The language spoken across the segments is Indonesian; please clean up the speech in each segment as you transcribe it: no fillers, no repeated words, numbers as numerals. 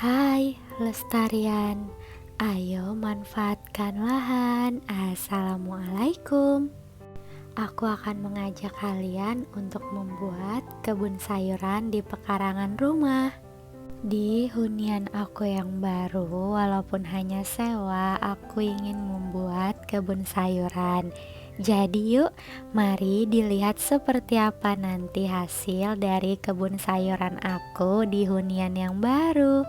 Hai Lestarian, ayo manfaatkan lahan. Assalamualaikum. Aku akan mengajak kalian untuk membuat kebun sayuran di pekarangan rumah. Di hunian aku yang baru, walaupun hanya sewa, aku ingin membuat kebun sayuran. Jadi yuk, mari dilihat seperti apa nanti hasil dari kebun sayuran aku di hunian yang baru.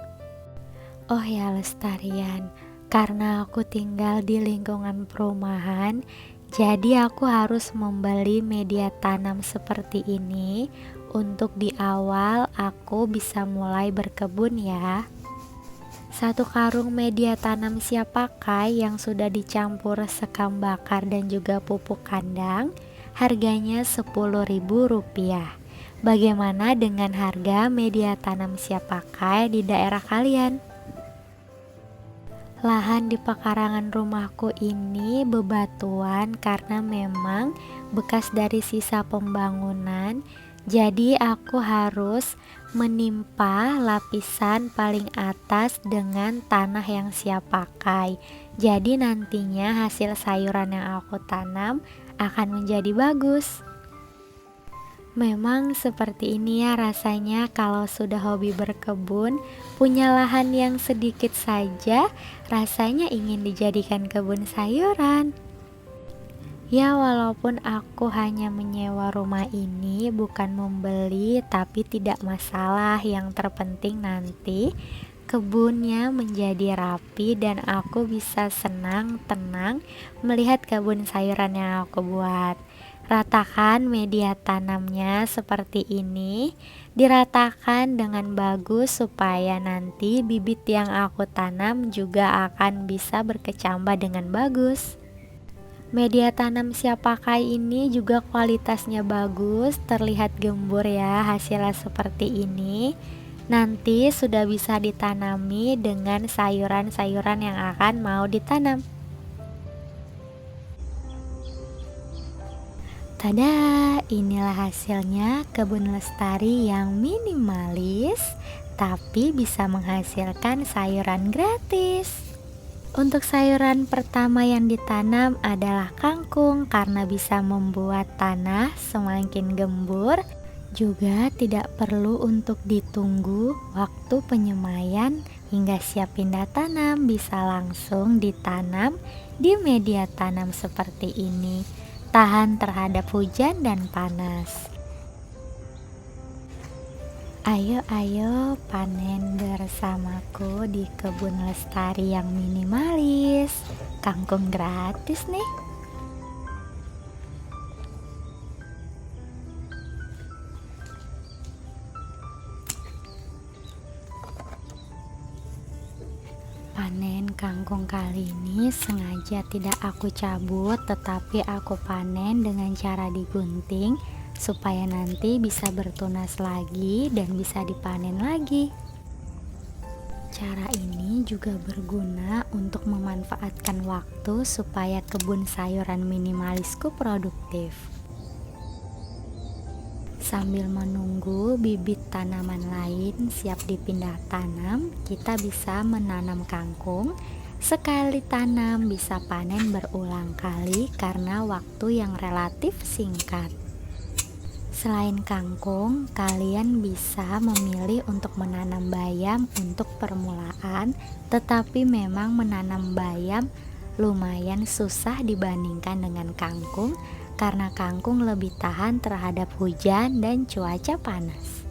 Oh ya Lestarian, karena aku tinggal di lingkungan perumahan, jadi aku harus membeli media tanam seperti ini untuk di awal aku bisa mulai berkebun ya. Satu karung media tanam siap pakai yang sudah dicampur sekam bakar dan juga pupuk kandang, harganya Rp10.000. Bagaimana dengan harga media tanam siap pakai di daerah kalian? Lahan di pekarangan rumahku ini bebatuan karena memang bekas dari sisa pembangunan. Jadi aku harus menimpa lapisan paling atas dengan tanah yang siap pakai. Jadi nantinya hasil sayuran yang aku tanam akan menjadi bagus. Memang seperti ini ya rasanya kalau sudah hobi berkebun, punya lahan yang sedikit saja, rasanya ingin dijadikan kebun sayuran. Ya walaupun aku hanya menyewa rumah ini, bukan membeli, tapi tidak masalah. Yang terpenting nanti kebunnya menjadi rapi dan aku bisa senang, tenang melihat kebun sayuran yang aku buat. Ratakan media tanamnya seperti ini, diratakan dengan bagus supaya nanti bibit yang aku tanam juga akan bisa berkecambah dengan bagus. Media tanam siap pakai ini juga kualitasnya bagus, terlihat gembur ya hasilnya seperti ini. Nanti sudah bisa ditanami dengan sayuran-sayuran yang akan mau ditanam. Tada, inilah hasilnya kebun lestari yang minimalis tapi bisa menghasilkan sayuran gratis. Untuk sayuran pertama yang ditanam adalah kangkung karena bisa membuat tanah semakin gembur. Juga tidak perlu untuk ditunggu waktu penyemaian hingga siap pindah tanam, bisa langsung ditanam di media tanam seperti ini. Tahan terhadap hujan dan panas. Ayo panen bersamaku di kebun lestari yang minimalis. Kangkung gratis nih. Panen kangkung kali ini sengaja tidak aku cabut, tetapi aku panen dengan cara digunting supaya nanti bisa bertunas lagi dan bisa dipanen lagi. Cara ini juga berguna untuk memanfaatkan waktu supaya kebun sayuran minimalisku produktif. Sambil menunggu bibit tanaman lain siap dipindah tanam, kita bisa menanam kangkung. Sekali tanam bisa panen berulang kali karena waktu yang relatif singkat. Selain kangkung, kalian bisa memilih untuk menanam bayam untuk permulaan, tetapi memang menanam bayam lumayan susah dibandingkan dengan kangkung karena kangkung lebih tahan terhadap hujan dan cuaca panas.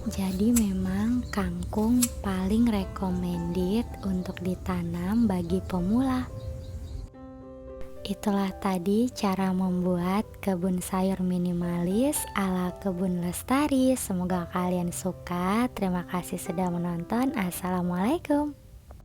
Jadi memang kangkung paling recommended untuk ditanam bagi pemula. Itulah tadi cara membuat kebun sayur minimalis ala kebun lestari. Semoga kalian suka. Terima kasih sudah menonton. Assalamualaikum.